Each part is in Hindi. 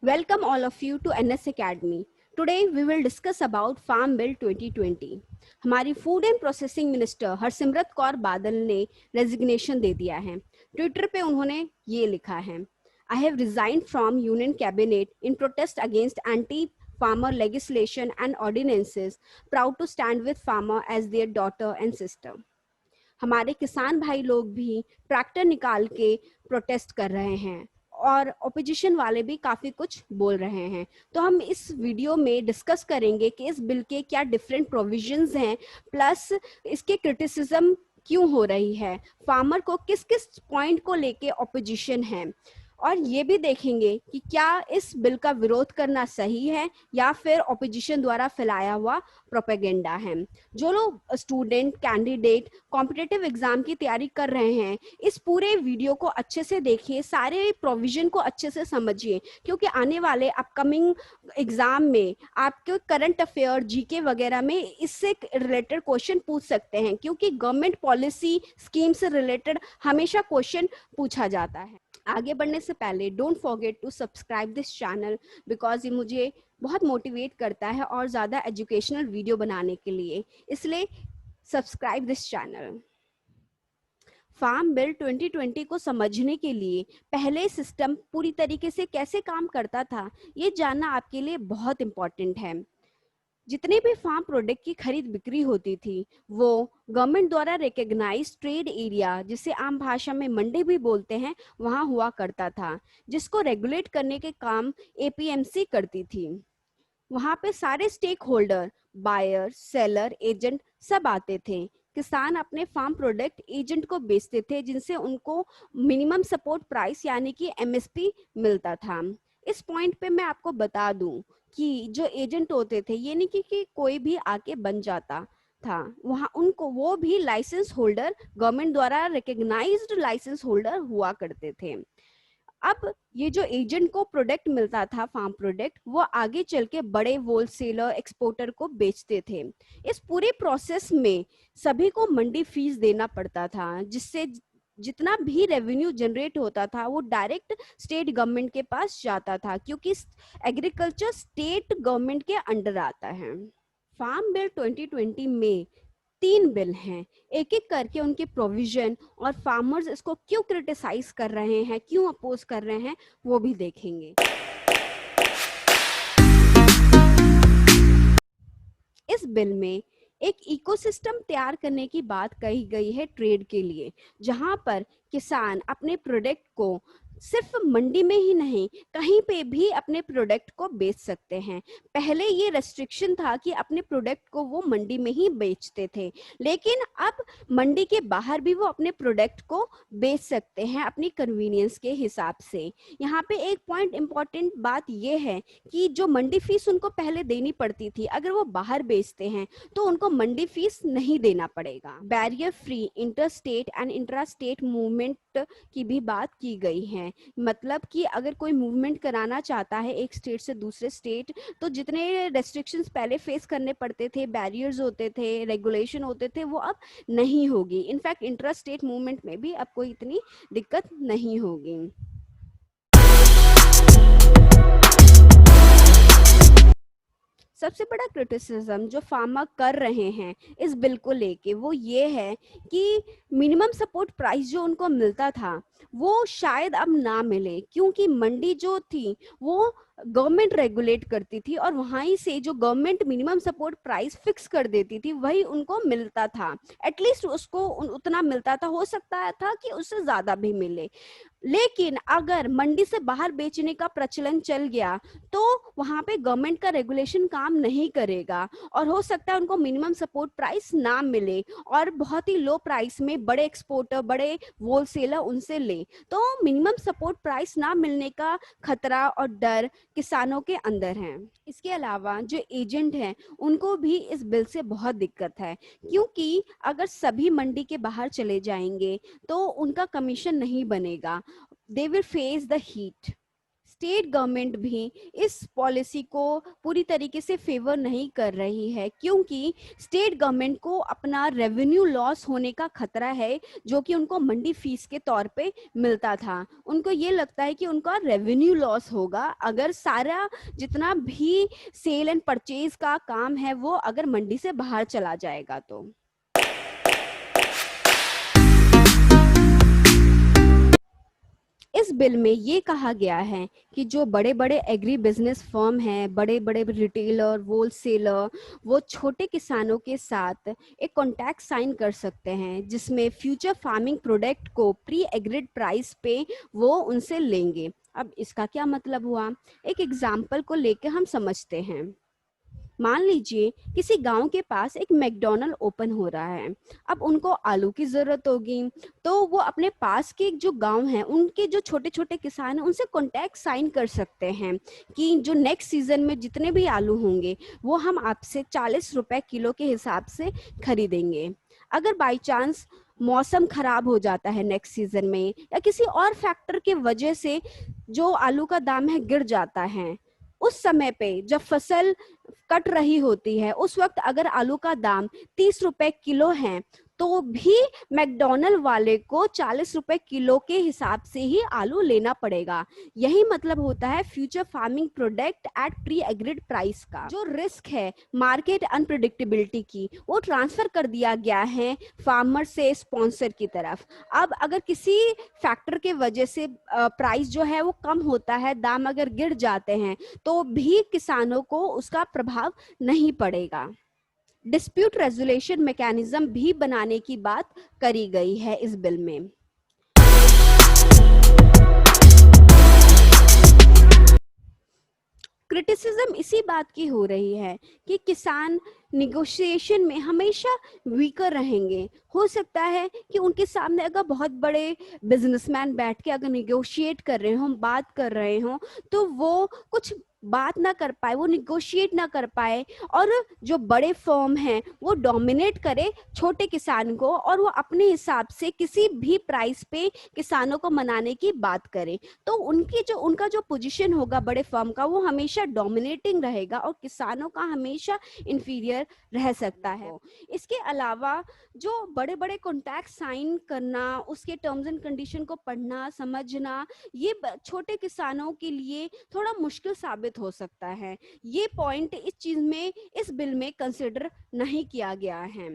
Welcome all of you to NS Academy. Today we will discuss about Farm Bill 2020. हमारी food and processing minister Harsimrat Kaur Badal ने रेजिग्नेशन दे दिया है। ट्विटर पे उन्होंने ये लिखा है, I have resigned from Union Cabinet in protest against anti farmer legislation and ordinances, proud to stand with farmer as their daughter and sister. हमारे किसान भाई लोग भी ट्रैक्टर निकाल के प्रोटेस्ट कर रहे हैं और ऑपोजिशन वाले भी काफ़ी कुछ बोल रहे हैं। तो हम इस वीडियो में डिस्कस करेंगे कि इस बिल के क्या डिफरेंट प्रोविजंस हैं, प्लस इसके क्रिटिसिज्म क्यों हो रही है, फार्मर को किस किस पॉइंट को लेके ऑपोजिशन है, और ये भी देखेंगे कि क्या इस बिल का विरोध करना सही है या फिर ऑपोजिशन द्वारा फैलाया हुआ प्रोपेगेंडा है। जो लोग स्टूडेंट कैंडिडेट कॉम्पिटिटिव एग्जाम की तैयारी कर रहे हैं, इस पूरे वीडियो को अच्छे से देखिए, सारे प्रोविजन को अच्छे से समझिए, क्योंकि आने वाले अपकमिंग एग्जाम में आपके करंट अफेयर जीके वगैरह में इससे रिलेटेड क्वेश्चन पूछ सकते हैं, क्योंकि गवर्नमेंट पॉलिसी स्कीम से रिलेटेड हमेशा क्वेश्चन पूछा जाता है। आगे बढ़ने से पहले don't forget to subscribe this channel, because ये मुझे बहुत मोटिवेट करता है और ज़्यादा एजुकेशनल वीडियो बनाने के लिए, इसलिए subscribe this channel. Farm bill 2020 को समझने के लिए पहले सिस्टम पूरी तरीके से कैसे काम करता था, ये जानना आपके लिए बहुत इम्पॉर्टेंट है। जितने भी फार्म प्रोडक्ट की खरीद बिक्री होती थी वो गवर्नमेंट द्वारा रिकग्नाइज ट्रेड एरिया, जिसे आम भाषा में मंडी भी बोलते हैं, वहां हुआ करता था, जिसको रेगुलेट करने के काम एपीएमसी करती थी। वहां पे सारे stakeholder, buyer, seller, agent सब आते थे। किसान अपने फार्म प्रोडक्ट एजेंट को बेचते थे, जिनसे उनको मिनिमम सपोर्ट प्राइस यानी कि एमएसपी मिलता था। इस पॉइंट पे मैं आपको बता दूं कि जो एजेंट होते थे, ये नहीं कि कोई भी आके बन जाता था, वहाँ उनको वो भी लाइसेंस होल्डर, गवर्नमेंट द्वारा रिकग्नाइज्ड लाइसेंस होल्डर हुआ करते थे। अब ये जो एजेंट को प्रोडक्ट मिलता था फार्म प्रोडक्ट, वो आगे चल के बड़े होलसेलर एक्सपोर्टर को बेचते थे। इस पूरे प्रोसेस में सभी को मंडी फीस देना पड़ता था, जिससे जितना भी रेवेन्यू जनरेट होता था वो डायरेक्ट स्टेट गवर्नमेंट के पास जाता था, क्योंकि एग्रीकल्चर स्टेट गवर्नमेंट के अंडर आता है। फार्म बिल 2020 में 3 बिल हैं, एक एक करके उनके प्रोविजन और फार्मर्स इसको क्यों क्रिटिसाइज कर रहे हैं, क्यों अपोज कर रहे हैं, वो भी देखेंगे। इस बिल में एक इकोसिस्टम तैयार करने की बात कही गई है ट्रेड के लिए, जहां पर किसान अपने प्रोडक्ट को सिर्फ मंडी में ही नहीं, कहीं पे भी अपने प्रोडक्ट को बेच सकते हैं। पहले ये रेस्ट्रिक्शन था कि अपने प्रोडक्ट को वो मंडी में ही बेचते थे, लेकिन अब मंडी के बाहर भी वो अपने प्रोडक्ट को बेच सकते हैं अपनी कन्वीनियंस के हिसाब से। यहाँ पे एक पॉइंट इम्पॉर्टेंट बात ये है कि जो मंडी फीस उनको पहले देनी पड़ती थी, अगर वो बाहर बेचते हैं तो उनको मंडी फीस नहीं देना पड़ेगा। Barrier free inter state and intra state movement की भी बात की गई है, मतलब कि अगर कोई मूवमेंट कराना चाहता है एक स्टेट से दूसरे स्टेट, तो जितने रेस्ट्रिक्शंस पहले फेस करने पड़ते थे, बैरियर्स होते थे, रेगुलेशन होते थे, वो अब नहीं होगी। इनफैक्ट इंट्रा स्टेट मूवमेंट में भी अब कोई इतनी दिक्कत नहीं होगी। सबसे बड़ा क्रिटिसिज्म जो फार्मर कर रहे हैं इस बिल को लेके वो ये है कि मिनिमम सपोर्ट प्राइस जो उनको मिलता था वो शायद अब ना मिले, क्योंकि मंडी जो थी वो गवर्नमेंट रेगुलेट करती थी और वहीं से जो government minimum support price fix कर देती थी वही उनको मिलता था। एटलीस्ट उसको उतना मिलता था, हो सकता था कि उससे ज़्यादा भी मिले। लेकिन अगर मंडी से बाहर बेचने का प्रचलन चल गया तो वहां पे गवर्नमेंट का रेगुलेशन काम नहीं करेगा और हो सकता है उनको मिनिमम सपोर्ट प्राइस ना मिले और बहुत ही लो प्राइस में बड़े एक्सपोर्टर, बड़े होलसेलर उनसे ले, तो मिनिमम सपोर्ट प्राइस ना मिलने का खतरा और डर किसानों के अंदर है। इसके अलावा जो एजेंट हैं उनको भी इस बिल से बहुत दिक्कत है, क्योंकि अगर सभी मंडी के बाहर चले जाएंगे तो उनका कमीशन नहीं बनेगा। They will face the heat. State government भी इस पॉलिसी को पूरी तरीके से फेवर नहीं कर रही है, क्योंकि स्टेट गवर्नमेंट को अपना रेवेन्यू लॉस होने का खतरा है, जो कि उनको मंडी फीस के तौर पे मिलता था। उनको ये लगता है कि उनका रेवेन्यू लॉस होगा अगर सारा जितना भी सेल एंड परचेज का काम है वो अगर मंडी से बाहर चला जाएगा। तो इस बिल में ये कहा गया है कि जो बड़े बड़े एग्री बिजनेस फर्म हैं, बड़े बड़े रिटेलर, होलसेलर, वो छोटे किसानों के साथ एक कॉन्ट्रैक्ट साइन कर सकते हैं, जिसमें फ्यूचर फार्मिंग प्रोडक्ट को प्री एग्रीड प्राइस पे वो उनसे लेंगे। अब इसका क्या मतलब हुआ, एक एग्जाम्पल को लेके हम समझते हैं। मान लीजिए किसी गांव के पास एक मैकडॉनल्ड ओपन हो रहा है। अब उनको आलू की जरूरत होगी, तो वो अपने पास के जो गांव हैं, उनके जो छोटे छोटे किसान हैं, उनसे कॉन्ट्रैक्ट साइन कर सकते हैं कि जो नेक्स्ट सीजन में जितने भी आलू होंगे वो हम आपसे 40 रुपए किलो के हिसाब से खरीदेंगे। अगर बाई चांस मौसम खराब हो जाता है नेक्स्ट सीजन में, या किसी और फैक्टर के वजह से जो आलू का दाम है गिर जाता है, उस समय पे जब फसल कट रही होती है, उस वक्त अगर आलू का दाम 30 रुपए किलो है, तो भी मैकडॉनल्ड वाले को 40 रुपए किलो के हिसाब से ही आलू लेना पड़ेगा। यही मतलब होता है future farming product at pre agreed price का। जो रिस्क है मार्केट अनप्रिडिक्टेबिलिटी की, वो ट्रांसफर कर दिया गया है फार्मर से स्पॉन्सर की तरफ। अब अगर किसी फैक्टर के वजह से प्राइस जो है वो कम होता है, दाम अगर गिर जाते हैं, तो भी किसानों को उसका प्रभाव नहीं पड़ेगा। डिस्प्यूट रेजोल्यूशन मैकेनिज्म भी बनाने की बात करी गई है इस बिल में। क्रिटिसिज्म इसी बात की हो रही है कि किसान निगोशिएशन में हमेशा वीकर रहेंगे। हो सकता है कि उनके सामने अगर बहुत बड़े बिजनेसमैन बैठ के अगर निगोशिएट कर रहे हो, बात कर रहे हो, तो वो कुछ बात ना कर पाए, वो निगोशिएट ना कर पाए, और जो बड़े फर्म हैं वो डोमिनेट करे छोटे किसान को, और वो अपने हिसाब से किसी भी प्राइस पे किसानों को मनाने की बात करे। तो उनका जो पोजीशन होगा बड़े फर्म का, वो हमेशा डोमिनेटिंग रहेगा और किसानों का हमेशा इंफीरियर रह सकता है। इसके अलावा जो बड़े बड़े कॉन्ट्रैक्ट साइन करना, उसके टर्म्स एंड कंडीशन को पढ़ना समझना, ये छोटे किसानों के लिए थोड़ा मुश्किल साबित हो सकता है। ये पॉइंट इस चीज में, इस बिल में कंसिडर नहीं किया गया है।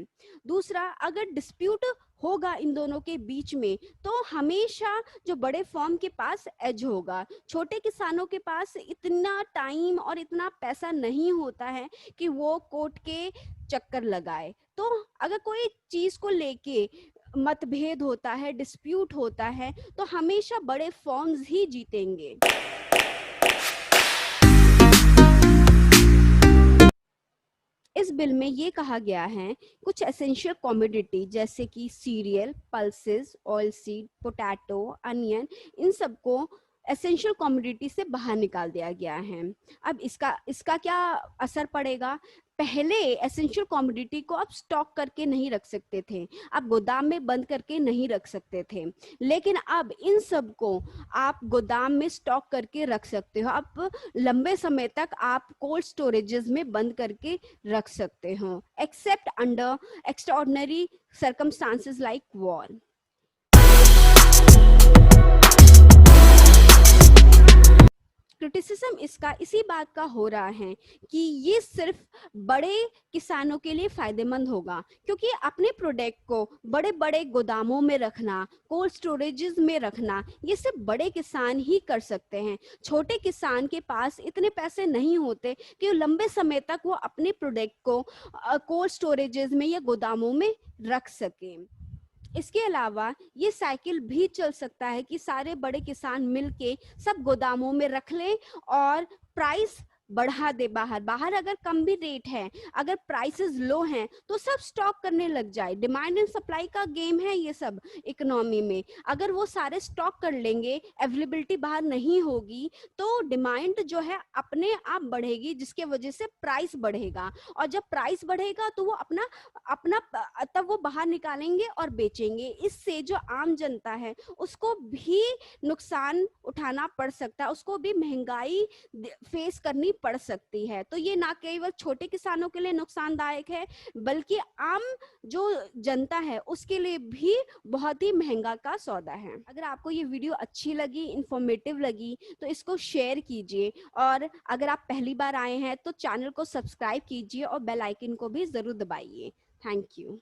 दूसरा, अगर डिस्प्यूट होगा इन दोनों के बीच में, तो हमेशा जो बड़े फर्म के पास एज होगा। छोटे किसानों के पास इतना टाइम और इतना पैसा नहीं होता है कि वो कोर्ट के चक्कर लगाए। तो अगर कोई चीज को लेके मतभेद होता है, डिस्प्यूट होता है, तो हमेशा बड़े फर्म्स ही जीतेंगे। इस बिल में ये कहा गया है कुछ एसेंशियल कमोडिटी जैसे कि cereal, pulses, oil seed, potato, onion, इन सबको एसेंशियल कमोडिटी से बाहर निकाल दिया गया है। अब इसका क्या असर पड़ेगा? पहले एसेंशियल कमोडिटी को आप स्टॉक करके नहीं रख सकते थे, आप गोदाम में बंद करके नहीं रख सकते थे, लेकिन अब इन सब को आप गोदाम में स्टॉक करके रख सकते हो। आप लंबे समय तक आप कोल्ड स्टोरेजेस में बंद करके रख सकते हो, accept under extraordinary circumstances like war. Criticism इसका इसी बात का हो रहा है कि ये सिर्फ बड़े किसानों के लिए फायदेमंद होगा, क्योंकि अपने प्रोडक्ट को बड़े बड़े गोदामों में रखना, कोल्ड स्टोरेजेस में रखना, ये सिर्फ बड़े किसान ही कर सकते हैं। छोटे किसान के पास इतने पैसे नहीं होते कि लंबे समय तक वो अपने प्रोडक्ट को कोल्ड स्टोरेजेस में या गोदामों में रख सकें। इसके अलावा ये साइकिल भी चल सकता है कि सारे बड़े किसान मिलके सब गोदामों में रख लें और प्राइस बढ़ा दे बाहर। बाहर अगर कम भी रेट है, अगर प्राइसेस लो हैं, तो सब स्टॉक करने लग जाए। डिमांड एंड सप्लाई का गेम है ये सब इकोनॉमी में। अगर वो सारे स्टॉक कर लेंगे, अवेलेबिलिटी बाहर नहीं होगी, तो डिमांड जो है अपने आप बढ़ेगी, जिसके वजह से प्राइस बढ़ेगा। और जब प्राइस बढ़ेगा तो वो अपना अपना तब वो बाहर निकालेंगे और बेचेंगे। इससे जो आम जनता है उसको भी नुकसान उठाना पड़ सकता है, उसको भी महंगाई फेस करनी पड़ सकती है। तो ये ना केवल छोटे किसानों के लिए नुकसानदायक है, बल्कि आम जो जनता है उसके लिए भी बहुत ही महंगा का सौदा है। अगर आपको ये वीडियो अच्छी लगी, इंफॉर्मेटिव लगी, तो इसको शेयर कीजिए। और अगर आप पहली बार आए हैं तो चैनल को सब्सक्राइब कीजिए और बेल आइकन को भी जरूर दबाइए। Thank you.